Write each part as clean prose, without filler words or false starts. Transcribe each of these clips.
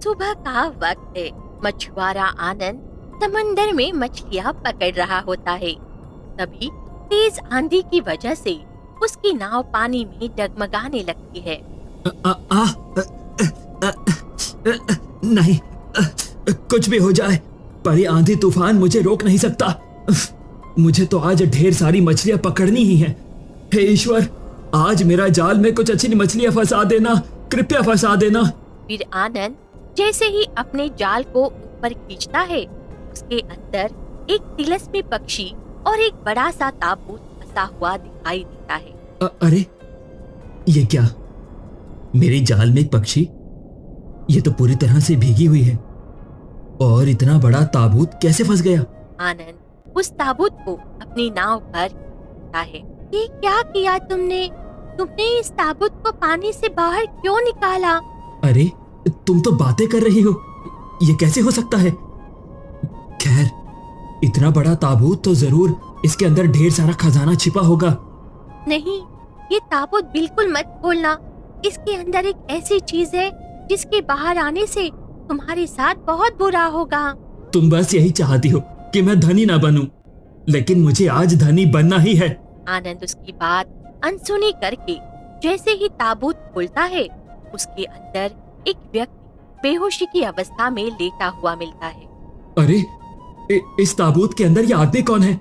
सुबह का वक्त है। मछुआरा आनंद समंदर में मछलियाँ पकड़ रहा होता है। तभी तेज आंधी की वजह से उसकी नाव पानी में डगमगाने लगती है। नहीं, कुछ भी हो जाए पर ये आंधी तूफान मुझे रोक नहीं सकता। मुझे तो आज ढेर सारी मछलियां पकड़नी ही हैं। हे ईश्वर, आज मेरा जाल में कुछ अच्छी मछलियां फंसा देना, कृपया फंसा देना। फिर आनंद जैसे ही अपने जाल को ऊपर खींचता है, उसके अंदर एक तिलस्मी पक्षी और एक बड़ा सा ताबूत फंसा हुआ दिखाई देता है। अरे ये क्या? मेरी जाल में एक पक्षी? ये तो पूरी तरह से भीगी हुई है। और इतना बड़ा ताबूत कैसे फंस गया? आनंद उस ताबूत को अपनी नाव पर रखता है। ये क्या किया तुमने? तुमने इस ताबूत को पानी से बाहर क्यों निकाला? अरे तुम तो बातें कर रही हो, ये कैसे हो सकता है? खैर, इतना बड़ा ताबूत तो जरूर इसके अंदर ढेर सारा खजाना छिपा होगा। नहीं, ये ताबूत बिल्कुल मत खोलना। इसके अंदर एक ऐसी चीज है जिसके बाहर आने से तुम्हारे साथ बहुत बुरा होगा। तुम बस यही चाहती हो कि मैं धनी ना बनूं, लेकिन मुझे आज धनी बनना ही है। आनंद उसकी बात अनसुनी करके जैसे ही ताबूत खुलता है, उसके अंदर एक व्यक्ति बेहोशी की अवस्था में लेटा हुआ मिलता है। अरे इस ताबूत के अंदर ये आदमी कौन है?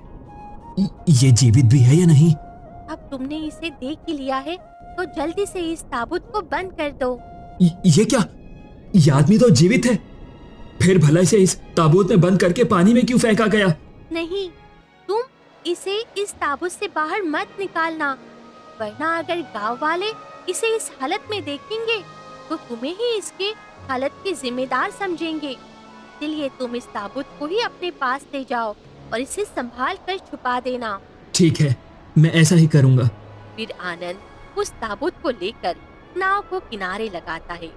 ये जीवित भी है या नहीं? अब तुमने इसे देख ही लिया है तो जल्दी से इस ताबूत को बंद कर दो। ये क्या? ये आदमी तो जीवित है। फिर भला इसे इस ताबूत में बंद करके पानी में क्यों फेंका गया? नहीं, तुम इसे इस ताबूत से बाहर मत निकालना, वरना अगर गांव वाले इसे इस हालत में देखेंगे तो तुम्हें ही इसके हालत के जिम्मेदार समझेंगे। इसलिए तुम इस ताबूत को ही अपने पास ले जाओ और इसे संभाल कर छुपा देना। ठीक है, मैं ऐसा ही करूँगा। फिर आनंद उस ताबूत को लेकर नाव को किनारे लगाता है।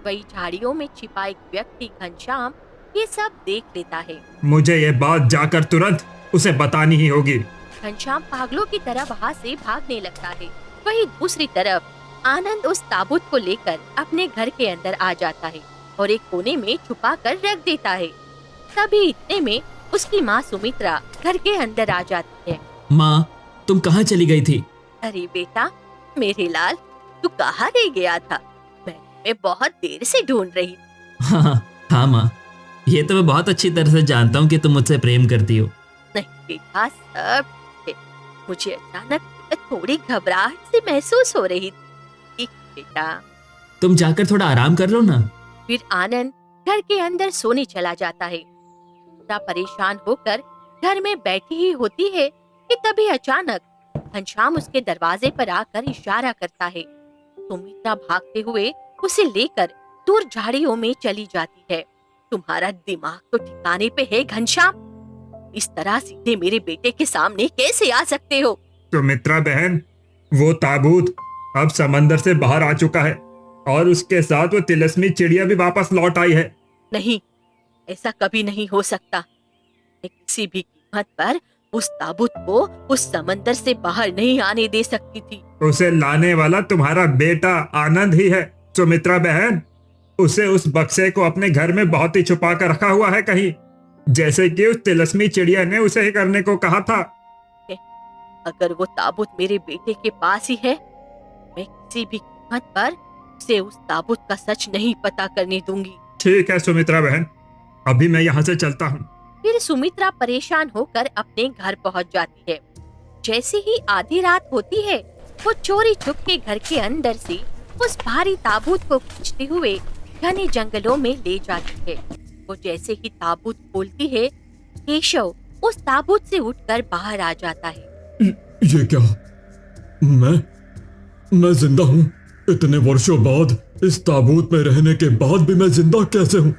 वही झाड़ियों में छिपा एक व्यक्ति घनश्याम ये सब देख लेता है। मुझे ये बात जाकर तुरंत उसे बतानी ही होगी। घनश्याम पागलों की तरह वहाँ से भागने लगता है। वहीं दूसरी तरफ आनंद उस ताबूत को लेकर अपने घर के अंदर आ जाता है और एक कोने में छुपा कर रख देता है। तभी इतने में उसकी माँ सुमित्रा घर के अंदर आ जाती है। माँ, तुम कहाँ चली गई थी? अरे बेटा, मेरे लाल, तू कहाँ रह गया था? मैं बहुत देर से ढूंढ रही थी। हाँ माँ, ये तो मैं बहुत अच्छी तरह से जानता हूँ कि तुम मुझसे प्रेम करती हो। नहीं बेटा, सब ठीक है। मुझे अचानक थोड़ी घबराहट सी महसूस हो रही थी। बेटा, तुम जाकर थोड़ा आराम कर लो ना। फिर आनंद घर के अंदर सोने चला जाता है। इतना परेशान होकर घर में बैठी ही होती है कि तभी अचानक घनश्याम उसके दरवाजे पर आकर इशारा करता है। सुमित्रा भागते हुए उसे लेकर दूर झाड़ियों में चली जाती है। तुम्हारा दिमाग तो ठिकाने पे है घनश्याम? इस तरह सीधे मेरे बेटे के सामने कैसे आ सकते हो? सुमित्रा बहन, वो ताबूत अब समंदर से बाहर आ चुका है और उसके साथ वो तिलस्मी चिड़िया भी वापस लौट आई है। नहीं, ऐसा कभी नहीं हो सकता। मैं किसी भी कीमत पर उस ताबूत को उस समंदर से बाहर नहीं आने दे सकती थी। उसे लाने वाला तुम्हारा बेटा आनंद ही है सुमित्रा बहन। उसे उस बक्से को अपने घर में बहुत ही छुपा कर रखा हुआ है कहीं, जैसे कि उस तिलस्मी चिड़िया ने उसे ही करने को कहा था। अगर वो ताबूत मेरे बेटे के पास ही है, मैं किसी भी कीमत पर उसे उस ताबूत का सच नहीं पता करने दूंगी। ठीक है सुमित्रा बहन, अभी मैं यहाँ से चलता हूँ। फिर सुमित्रा परेशान होकर अपने घर पहुँच जाती है। जैसे ही आधी रात होती है, वो चोरी छुप के घर के अंदर से उस भारी ताबूत को खींचते हुए घने जंगलों में ले जाती है। वो जैसे ही ताबूत खोलती है, केशव उस ताबूत से उठकर बाहर आ जाता है। ये क्या? मैं जिंदा हूँ? इतने वर्षों बाद इस ताबूत में रहने के बाद भी मैं जिंदा कैसे हूँ?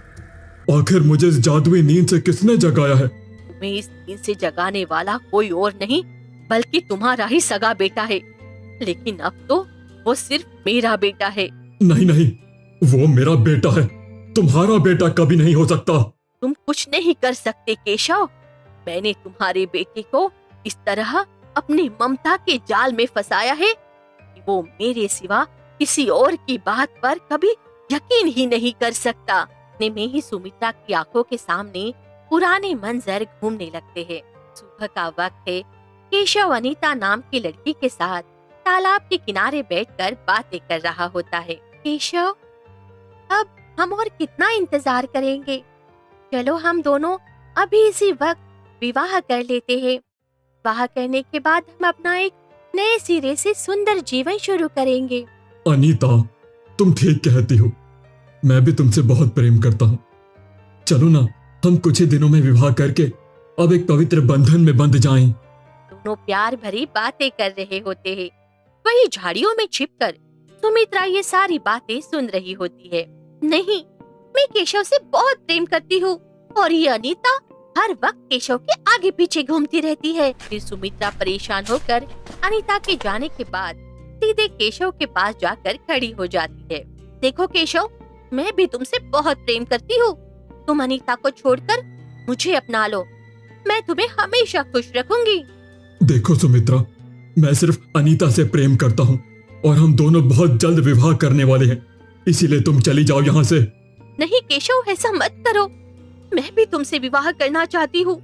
आखिर मुझे इस जादुई नींद से किसने जगाया है? तुम्हें इस नींद से जगाने वाला कोई और नहीं बल्कि तुम्हारा ही सगा बेटा है। लेकिन अब तो वो सिर्फ मेरा बेटा है। नहीं, वो मेरा बेटा है, तुम्हारा बेटा कभी नहीं हो सकता। तुम कुछ नहीं कर सकते केशव। मैंने तुम्हारे बेटे को इस तरह अपनी ममता के जाल में फंसाया है कि वो मेरे सिवा किसी और की बात पर कभी यकीन ही नहीं कर सकता। इतने में ही सुमित्रा की आंखों के सामने पुराने मंजर घूमने लगते हैं। सुबह का वक्त है। केशव अनीता नाम की लड़की के साथ तालाब के किनारे बैठकर बातें कर रहा होता है। केशव, अब हम और कितना इंतजार करेंगे? चलो हम दोनों अभी इसी वक्त विवाह कर लेते हैं। विवाह करने के बाद हम अपना एक नए सिरे से सुंदर जीवन शुरू करेंगे। अनीता, तुम ठीक कहती हो। मैं भी तुमसे बहुत प्रेम करता हूँ। चलो ना, हम कुछ ही दिनों में विवाह करके अब एक पवित्र बंधन में बंध जाएं। दोनों प्यार भरी बातें कर रहे होते हैं। वही झाड़ियों में छिपकर सुमित्रा ये सारी बातें सुन रही होती है। नहीं, मैं केशव से बहुत प्रेम करती हूँ और ये अनीता हर वक्त केशव के आगे पीछे घूमती रहती है। फिर सुमित्रा परेशान होकर अनीता के जाने के बाद सीधे केशव के पास जाकर खड़ी हो जाती है। देखो केशव, मैं भी तुमसे बहुत प्रेम करती हूँ। तुम अनीता को छोड़कर मुझे अपना लो। मैं तुम्हें हमेशा खुश रखूंगी। देखो सुमित्रा, मैं सिर्फ अनीता से प्रेम करता हूँ और हम दोनों बहुत जल्द विवाह करने वाले हैं। इसीलिए तुम चली जाओ यहाँ से। नहीं केशव, ऐसा मत करो। मैं भी तुमसे विवाह करना चाहती हूँ।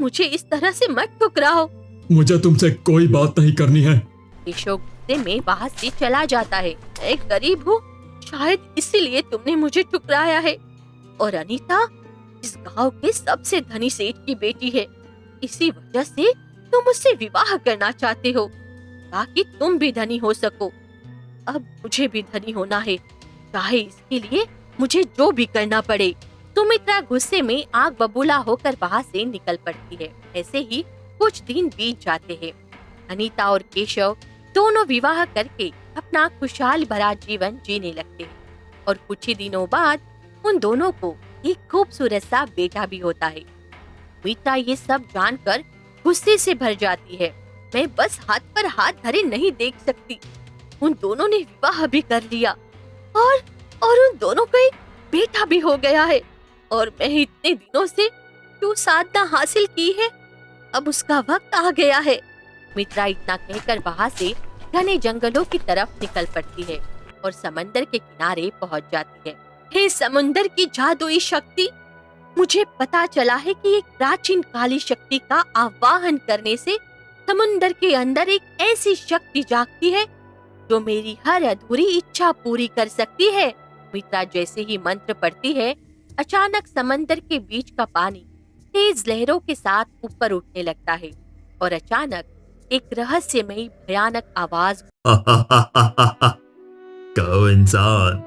मुझे इस तरह से मत ठुकराओ। मुझे तुमसे कोई बात नहीं करनी है। केशव गुस्से में वहाँ से चला जाता है। मैं गरीब हूँ, शायद इसीलिए तुमने मुझे ठुकराया है। और अनीता इस गांव के सबसे धनी सेठ की बेटी है। इसी वजह से तुम मुझसे विवाह करना चाहते हो ताकि तुम भी धनी हो सको। अब मुझे भी धनी होना है, चाहे इसके लिए मुझे जो भी करना पड़े। सुमित्रा गुस्से में आग बबूला होकर वहाँ से निकल पड़ती है। ऐसे ही कुछ दिन बीत जाते हैं। अनीता और केशव दोनों विवाह करके अपना खुशहाल भरा जीवन जीने लगते हैं और कुछ ही दिनों बाद उन दोनों को एक खूबसूरत सा बेटा भी होता है। सुमित्रा ये सब जानकर गुस्से से भर जाती है। मैं बस हाथ पर हाथ धरे नहीं देख सकती। उन दोनों ने विवाह भी कर लिया और उन दोनों को एक बेटा भी हो गया है। और मैं इतने दिनों से जो साधना हासिल की है, अब उसका वक्त आ गया है। मित्रा इतना कहकर वहाँ से घने जंगलों की तरफ निकल पड़ती है और समंदर के किनारे पहुँच जाती है। हे समुंदर की जादुई शक्ति, मुझे पता चला है कि एक प्राचीन काली शक्ति का आवाहन करने से समुंदर के अंदर एक ऐसी शक्ति जागती है जो मेरी हर अधूरी इच्छा पूरी कर सकती है। मित्रा जैसे ही मंत्र पढ़ती है, अचानक समंदर के बीच का पानी तेज लहरों के साथ ऊपर उठने लगता है और अचानक एक रहस्यमयी भयानक आवाज। कहो इंसान,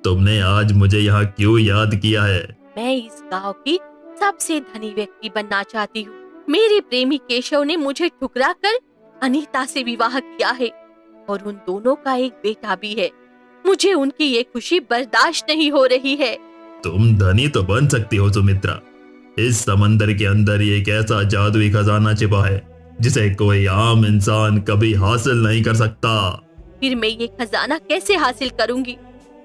तुमने आज मुझे यहाँ क्यों याद किया है? मैं इस गांव की सबसे धनी व्यक्ति बनना चाहती हूँ। मेरे प्रेमी केशव ने मुझे ठुकरा कर अनीता से विवाह किया है और उन दोनों का एक बेटा भी है। मुझे उनकी ये खुशी बर्दाश्त नहीं हो रही है। तुम धनी तो बन सकती हो सुमित्रा। इस समंदर के अंदर एक ऐसा जादुई खजाना छिपा है जिसे कोई आम इंसान कभी हासिल नहीं कर सकता। फिर मैं ये खजाना कैसे हासिल करूंगी?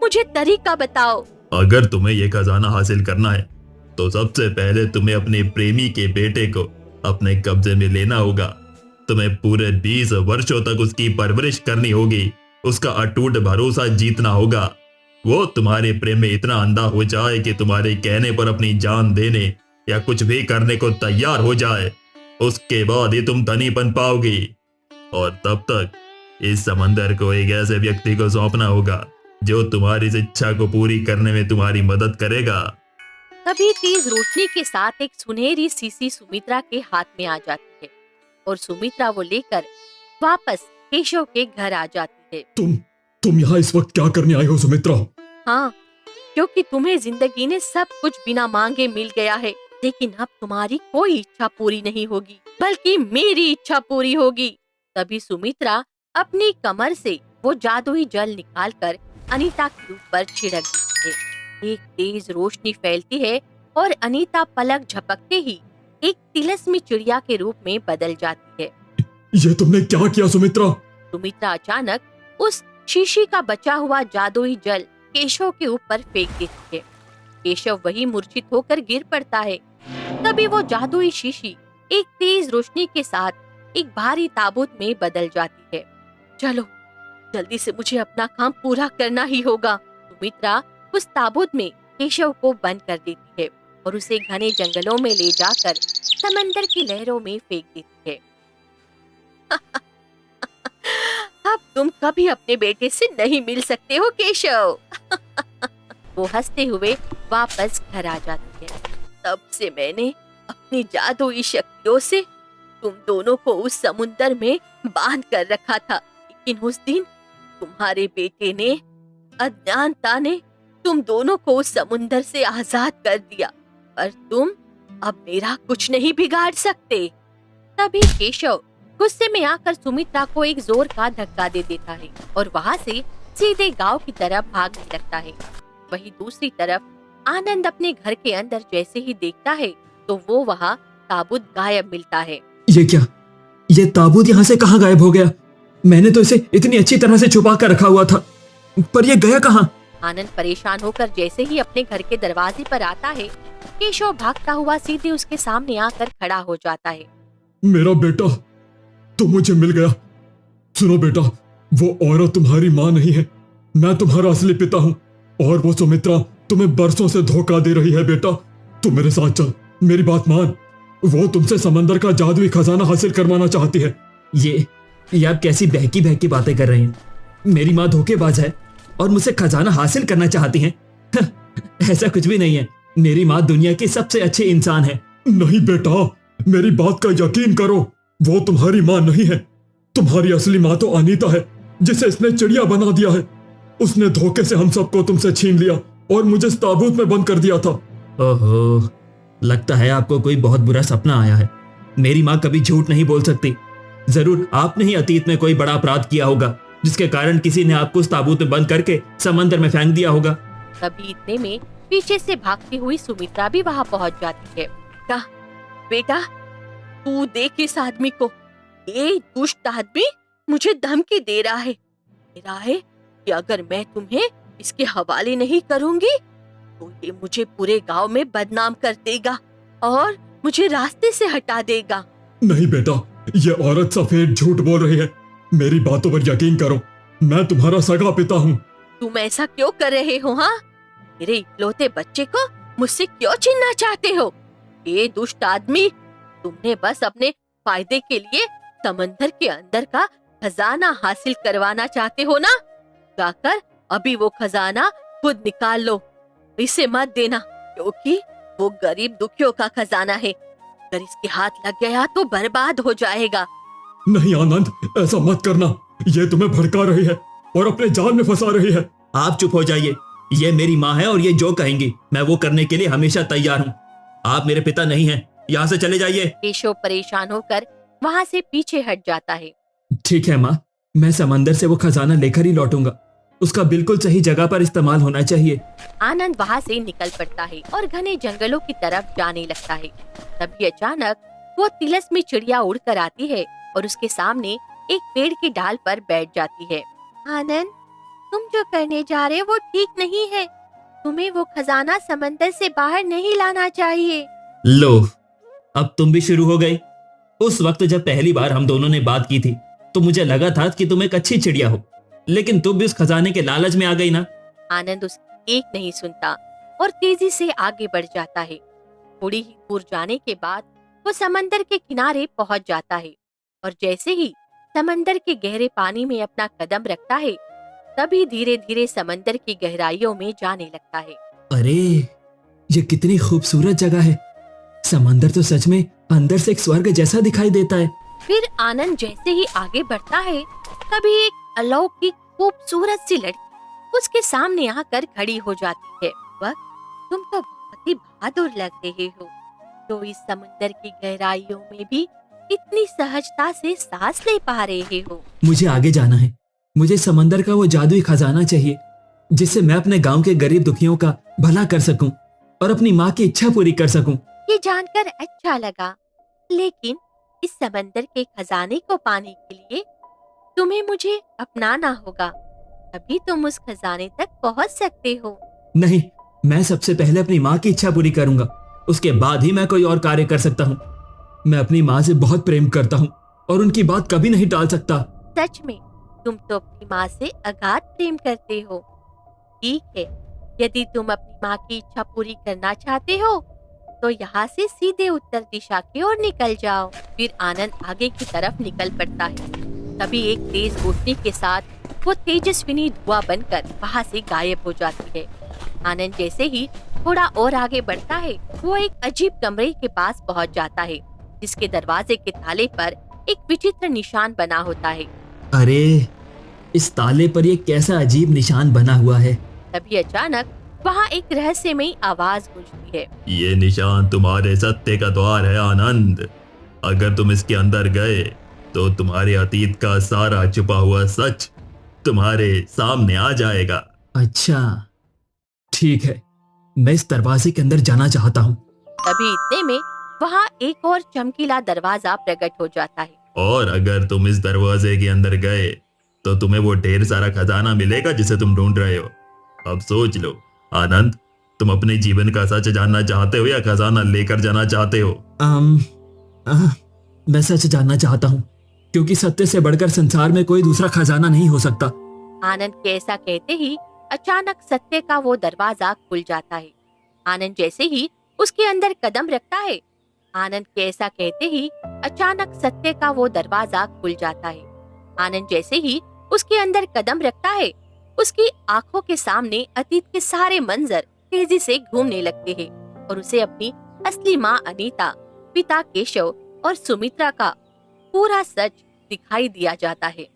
मुझे तरीका बताओ। अगर तुम्हें ये खजाना हासिल करना है तो सबसे पहले तुम्हें अपने प्रेमी के बेटे को अपने कब्जे में लेना होगा। तुम्हें पूरे 20 वर्षों तक उसकी परवरिश करनी होगी, उसका अटूट भरोसा जीतना होगा। वो तुम्हारे प्रेम में इतना अंधा हो जाए कि तुम्हारे कहने पर अपनी जान देने या कुछ भी करने को तैयार हो जाए। उसके बाद ही तुम धनी बन पाओगी और तब तक इस समंदर को एक ऐसे व्यक्ति को सौंपना होगा जो तुम्हारी इस इच्छा को पूरी करने में तुम्हारी मदद करेगा। तभी तेज रोशनी के साथ एक सुनहरी सीसी सुमित्रा के हाथ में आ जाती है और सुमित्रा वो लेकर वापस केशव के घर आ जाती है। तुम यहाँ इस वक्त क्या करने आई हो सुमित्रा? हाँ, क्योंकि तुम्हें जिंदगी ने सब कुछ बिना मांगे मिल गया है, लेकिन अब तुम्हारी कोई इच्छा पूरी नहीं होगी, बल्कि मेरी इच्छा पूरी होगी। तभी सुमित्रा अपनी कमर से वो जादुई जल निकालकर अनीता के ऊपर छिड़क देती है। एक तेज रोशनी फैलती है और अनीता पलक झपकते ही एक तिलस्मी चिड़िया के रूप में बदल जाती है। ये तुमने क्या किया सुमित्रा? सुमित्रा अचानक उस शीशी का बचा हुआ जादुई जल केशव के ऊपर फेंक देती है। केशव वही मूर्छित होकर गिर पड़ता है। तभी वो जादुई शीशी एक तेज रोशनी के साथ एक भारी ताबूत में बदल जाती है। चलो जल्दी से मुझे अपना काम पूरा करना ही होगा। सुमित्रा उस ताबूत में केशव को बंद कर देती है और उसे घने जंगलों में ले जाकर समंदर की लहरों में फेंक देती है। अब तुम कभी अपने बेटे से नहीं मिल सकते हो केशव। वो हंसते हुए वापस घर आ जाती है। तब से मैंने अपनी जादुई शक्तियों से तुम दोनों को उस समुंदर में बांध कर रखा था, लेकिन उस दिन तुम्हारे बेटे ने, अज्ञानता ने तुम दोनों को उस समुंदर से आजाद कर दिया, पर तुम अब मेरा कुछ नहीं बिगाड़ सकते। तभी केशव गुस्से में आकर सुमित्रा को एक जोर का धक्का दे देता है और वहाँ से सीधे गांव की तरफ भागने लगता है। वहीं दूसरी तरफ आनंद अपने घर के अंदर जैसे ही देखता है तो वो वहाँ ताबूत गायब मिलता है। ये क्या? ये ताबूत यहाँ से कहाँ गायब हो गया? मैंने तो इसे इतनी अच्छी तरह से छुपा कर रखा हुआ था, पर ये गया कहाँ? आनंद परेशान होकर जैसे ही अपने घर के दरवाजे पर आता है, केशव भागता हुआ सीधे उसके सामने आकर खड़ा हो जाता है। मेरा बेटा तो मुझे मिल गया। सुनो बेटा, वो औरत तुम्हारी माँ नहीं है, मैं तुम्हारा असली पिता हूँ, और वो सुमित्रा तुम्हें बरसों से धोखा दे रही है। बेटा तू मेरे साथ चल, मेरी बात मान। वो तुमसे समंदर का जादुई खजाना हासिल करवाना चाहती है। ये आप कैसी बहकी बहकी बातें कर रहे हैं? मेरी माँ धोखेबाज है और मुझसे खजाना हासिल करना चाहती हैं। ऐसा कुछ भी नहीं है। मेरी माँ दुनिया की सबसे अच्छी इंसान है। नहीं बेटा, मेरी बात का यकीन करो, वो तुम्हारी माँ नहीं है। तुम्हारी असली माँ तो अनीता है, जिसे इसने चिड़िया बना दिया है। उसने धोखे से हम सबको तुमसे छीन लिया और मुझे इस ताबूत में बंद कर दिया था। ओहो, लगता है आपको कोई बहुत बुरा सपना आया है। मेरी माँ कभी झूठ नहीं बोल सकती। जरूर आपने ही अतीत में कोई बड़ा अपराध किया होगा, जिसके कारण किसी ने आपको उस ताबूत में बंद करके समंदर में फेंक दिया होगा। तभी इतने में पीछे से भागती हुई सुमित्रा भी वहाँ पहुँच जाती है। कहा, बेटा तू देख इस आदमी को, ये दुष्ट आदमी मुझे धमकी दे रहा है। कह रहा है कि अगर मैं तुम्हें इसके हवाले नहीं करूंगी तो ये मुझे पूरे गांव में बदनाम कर देगा और मुझे रास्ते से हटा देगा। नहीं बेटा, ये औरत सफेद झूठ बोल रही है। मेरी बातों पर यकीन करो, मैं तुम्हारा सगा पिता हूँ। तुम ऐसा क्यों कर रहे हो? हाँ, मेरे इकलौते बच्चे को मुझसे क्यों छीनना चाहते हो? ये दुष्ट आदमी, तुमने बस अपने फायदे के लिए समंदर के अंदर का खजाना हासिल करवाना चाहते हो ना? जाकर अभी वो खजाना खुद निकाल लो, इसे मत देना, क्योंकि वो गरीब दुखियों का खजाना है। अगर इसके हाथ लग गया तो बर्बाद हो जाएगा। नहीं आनंद, ऐसा मत करना। ये तुम्हें भड़का रही है और अपने जाल में फंसा रही है। आप चुप हो जाइए। ये मेरी माँ है और ये जो कहेंगी मैं वो करने के लिए हमेशा तैयार हूँ। आप मेरे पिता नहीं हैं, यहाँ से चले जाइए। केशव परेशान होकर वहाँ से पीछे हट जाता है। ठीक है माँ, मैं समंदर से वो खजाना लेकर ही लौटूंगा। उसका बिल्कुल सही जगह पर इस्तेमाल होना चाहिए। आनंद वहाँ से निकल पड़ता है और घने जंगलों की तरफ जाने लगता है। तभी अचानक वो तिलस्मी चिड़िया उड़कर आती है और उसके सामने एक पेड़ की डाल पर बैठ जाती है। आनंद, तुम जो करने जा रहे हो वो ठीक नहीं है। तुम्हें वो खजाना समंदर से बाहर नहीं लाना चाहिए। लो, अब तुम भी शुरू हो गई। उस वक्त जब पहली बार हम दोनों ने बात की थी तो मुझे लगा था कि तुम एक अच्छी चिड़िया हो, लेकिन तुम भी उस खजाने के लालच में आ गई ना। आनंद उसकी एक नहीं सुनता और तेजी से आगे बढ़ जाता है। थोड़ी ही दूर जाने के बाद वो समंदर के किनारे पहुंच जाता है और जैसे ही समंदर के गहरे पानी में अपना कदम रखता है, तभी धीरे धीरे समंदर की गहराइयों में जाने लगता है। अरे, ये कितनी खूबसूरत जगह है। समंदर तो सच में अंदर से एक स्वर्ग जैसा दिखाई देता है। फिर आनंद जैसे ही आगे बढ़ता है, तभी एक अलौकिक खूबसूरत सी लड़की उसके सामने आकर खड़ी हो जाती है। वह, तुम तो बहुत ही बहादुर लग रहे हो, जो इस समुंदर की गहराइयों में भी इतनी सहजता से सांस ले पा रहे हो। मुझे आगे जाना है। मुझे समंदर का वो जादुई खजाना चाहिए, जिससे मैं अपने गांव के गरीब दुखियों का भला कर सकूं और अपनी माँ की इच्छा पूरी कर सकूं। ये जानकर अच्छा लगा, लेकिन इस समंदर के खजाने को पाने के लिए तुम्हें मुझे अपनाना होगा, तभी तुम उस खजाने तक पहुंच सकते हो। नहीं, मैं सबसे पहले अपनी माँ की इच्छा पूरी करूंगा, उसके बाद ही मैं कोई और कार्य कर सकता हूँ। मैं अपनी माँ से बहुत प्रेम करता हूँ और उनकी बात कभी नहीं टाल सकता। सच में तुम तो अपनी माँ से अगाध प्रेम करते हो। ठीक है, यदि तुम अपनी माँ की इच्छा पूरी करना चाहते हो तो यहाँ से सीधे उत्तर दिशा की ओर निकल जाओ। फिर आनंद आगे की तरफ निकल पड़ता है। तभी एक तेज रोशनी के साथ वो तेजस्विनी धुआं बनकर वहाँ से गायब हो जाती है। आनंद जैसे ही थोड़ा और आगे बढ़ता है वो एक अजीब कमरे के पास पहुँच जाता है, जिसके दरवाजे के ताले पर एक विचित्र निशान बना होता है। अरे, इस ताले पर ये कैसा अजीब निशान बना हुआ है। तभी अचानक वहाँ एक रहस्यमयी आवाज गूंजती है। ये निशान तुम्हारे सत्य का द्वार है आनंद। अगर तुम इसके अंदर गए तो तुम्हारे अतीत का सारा छुपा हुआ सच तुम्हारे सामने आ जाएगा। अच्छा, ठीक है, मैं इस दरवाजे के अंदर जाना चाहता हूँ। तभी इतने में वहाँ एक और चमकीला दरवाजा प्रकट हो जाता है। और अगर तुम इस दरवाजे के अंदर गए तो तुम्हें वो ढेर सारा खजाना मिलेगा जिसे तुम ढूंढ रहे हो। अब सोच लो आनंद, तुम अपने जीवन का सच जानना चाहते हो या खजाना लेकर जाना चाहते हो? मैं सच जानना चाहता हूँ, क्योंकि सत्य से बढ़कर संसार में कोई दूसरा खजाना नहीं हो सकता। आनंद के ऐसा कहते ही अचानक सत्य का वो दरवाजा खुल जाता है। आनंद जैसे ही उसके अंदर कदम रखता है, आनंद के ऐसा कहते ही अचानक सत्य का वो दरवाजा खुल जाता है। आनंद जैसे ही उसके अंदर कदम रखता है, उसकी आंखों के सामने अतीत के सारे मंजर तेजी से घूमने लगते हैं और उसे अपनी असली माँ अनीता, पिता केशव और सुमित्रा का पूरा सच दिखाई दिया जाता है।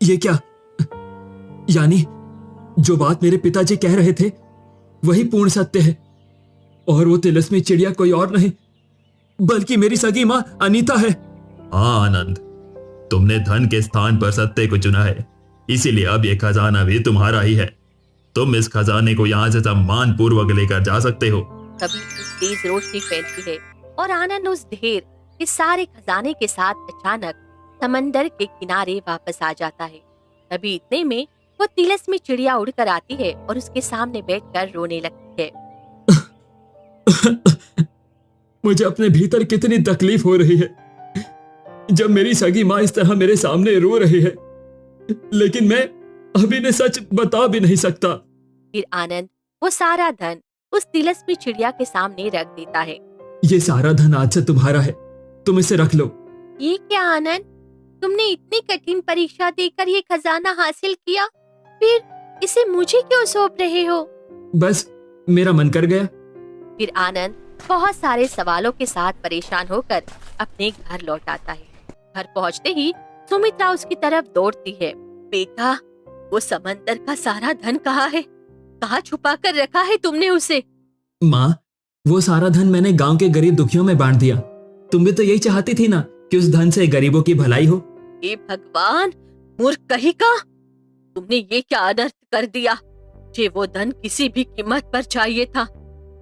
ये क्या? यानी जो बात मेरे पिताजी कह रहे थे वही पूर्ण सत्य है, और वो तिलस्मी चिड़िया कोई और नहीं बल्कि मेरी सगी माँ अनीता है। हाँ आनंद, तुमने धन के स्थान पर सत्य को चुना है, इसीलिए अब ये खजाना भी तुम्हारा ही है। तुम इस खजाने को यहाँ से सम्मान पूर्वक लेकर जा सकते हो। तभी एक तेज रोशनी फैलती है और आनंद उस ढेर के सारे खजाने के साथ अचानक समंदर के किनारे वापस आ जाता है। तभी इतने में वो तिलस्मी चिड़िया उड़कर आती है और उसके सामने बैठकर रोने लगती है। मुझे अपने भीतर कितनी तकलीफ हो रही है जब मेरी सगी माँ इस तरह मेरे सामने रो रही है, लेकिन मैं अभी ने सच बता भी नहीं सकता। फिर आनंद वो सारा धन उस तिलस्मी चिड़िया के सामने रख देता है। ये सारा धन आज से तुम्हारा है, तुम इसे रख लो। ये क्या आनंद, तुमने इतनी कठिन परीक्षा देकर ये खजाना हासिल किया, फिर इसे मुझे क्यों सौंप रहे हो? बस मेरा मन कर गया। फिर आनंद बहुत सारे सवालों के साथ परेशान होकर अपने घर लौट आता है। घर पहुंचते ही सुमित्रा उसकी तरफ दौड़ती है। बेटा, वो समंदर का सारा धन कहाँ है? कहाँ छुपा कर रखा है तुमने उसे? माँ, वो सारा धन मैंने गांव के गरीब दुखियों में बांट दिया। तुम भी तो यही चाहती थी ना कि उस धन से गरीबों की भलाई हो। हे भगवान, मूर्ख कहीं का, तुमने ये क्या अनर्थ कर दिया? मुझे वो धन किसी भी कीमत पर चाहिए था।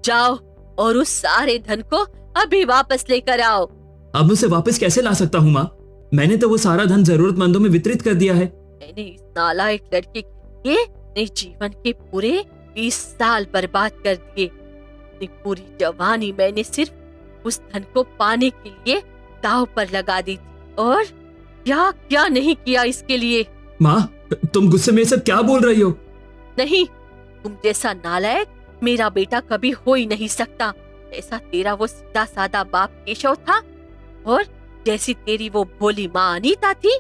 जाओ और उस सारे धन को अभी वापस लेकर आओ। अब उसे वापस कैसे ला सकता हूँ माँ? मैंने तो वो सारा धन जरूरतमंदों में वितरित कर दिया है। मैंने इस नालायक लड़के के लिए अपने जीवन के पूरे 20 साल बर्बाद कर दिए। अपनी पूरी जवानी मैंने सिर्फ उस धन को पाने के लिए दांव पर लगा दी थी, और क्या क्या नहीं किया इसके लिए। माँ, तुम गुस्से में सब क्या बोल रही हो? नहीं, तुम जैसा नालायक मेरा बेटा कभी हो ही नहीं सकता। ऐसा तेरा वो सीधा साधा बाप केशव था, और जैसी तेरी वो भोली माँ अनीता थी,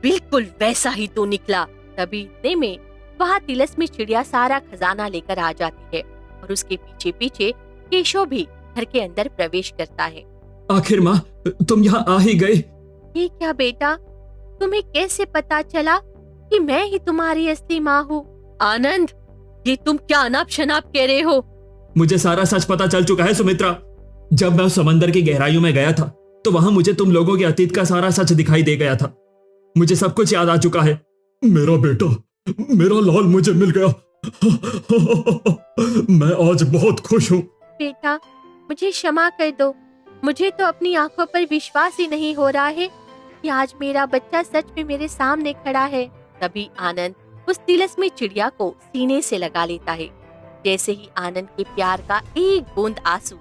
बिल्कुल वैसा ही तू निकला। तभी इतने में वहाँ तिलस्मी चिड़िया सारा खजाना लेकर आ जाती है और उसके पीछे पीछे केशव भी घर के अंदर प्रवेश करता है। आखिर माँ, तुम यहाँ आ ही गए। ये क्या बेटा, तुम्हें कैसे पता चला कि मैं ही तुम्हारी असली माँ हूँ? आनंद, ये तुम क्या अनाप शनाप कह रहे हो? मुझे सारा सच पता चल चुका है सुमित्रा। जब मैं उस समंदर की गहराइयों में गया था तो वहां मुझे तुम लोगों के अतीत का सारा सच दिखाई दे गया था। मुझे सब कुछ याद आ चुका है। मेरा बेटा, मेरा लाल मुझे मिल गया। मैं आज बहुत खुश हूँ। बेटा, मुझे क्षमा कर दो। मुझे तो अपनी आंखों पर विश्वास ही नहीं हो रहा है कि आज मेरा बच्चा सच में मेरे सामने खड़ा है। तभी आनंद उस तिलस्मी चिड़िया को सीने से लगा लेता है। जैसे ही आनंद के प्यार का एक बूंद आंसू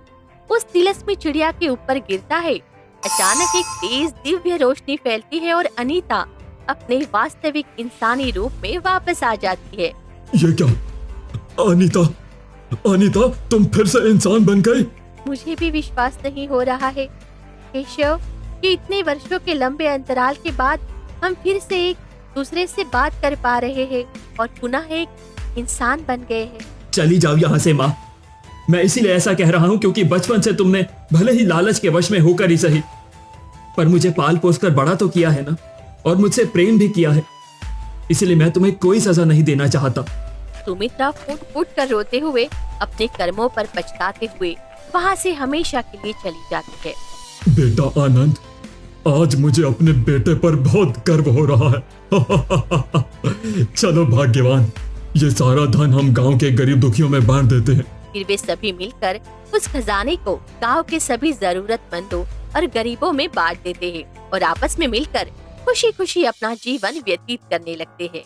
उस तिलस्मी चिड़िया के ऊपर गिरता है, अचानक एक तेज दिव्य रोशनी फैलती है और अनीता अपने वास्तविक इंसानी रूप में वापस आ जाती है। ये क्या? अनीता, अनीता, तुम फिर से इंसान बन गई। मुझे भी विश्वास नहीं हो रहा है केशव कि इतने वर्षों के लंबे अंतराल के बाद हम फिर से एक दूसरे से बात कर पा रहे हैं और पुनः एक इंसान बन गए हैं। चली जाओ यहाँ से माँ। मैं इसीलिए ऐसा कह रहा हूँ क्योंकि बचपन से तुमने भले ही लालच के वश में होकर ही सही, पर मुझे पाल पोस कर बड़ा तो किया है ना, और मुझसे प्रेम भी किया है। इसलिए मैं तुम्हें कोई सजा नहीं देना चाहता। सुमित्रा फूट फूट कर रोते हुए अपने कर्मों पर पछताते हुए वहाँ से हमेशा के लिए चली जाती है। बेटा आनंद, आज मुझे अपने बेटे पर बहुत गर्व हो रहा है। चलो भाग्यवान, ये सारा धन हम गांव के गरीब दुखियों में बांट देते हैं। फिर वे सभी मिलकर उस खजाने को गांव के सभी जरूरतमंदों और गरीबों में बांट देते हैं और आपस में मिलकर खुशी खुशी अपना जीवन व्यतीत करने लगते हैं।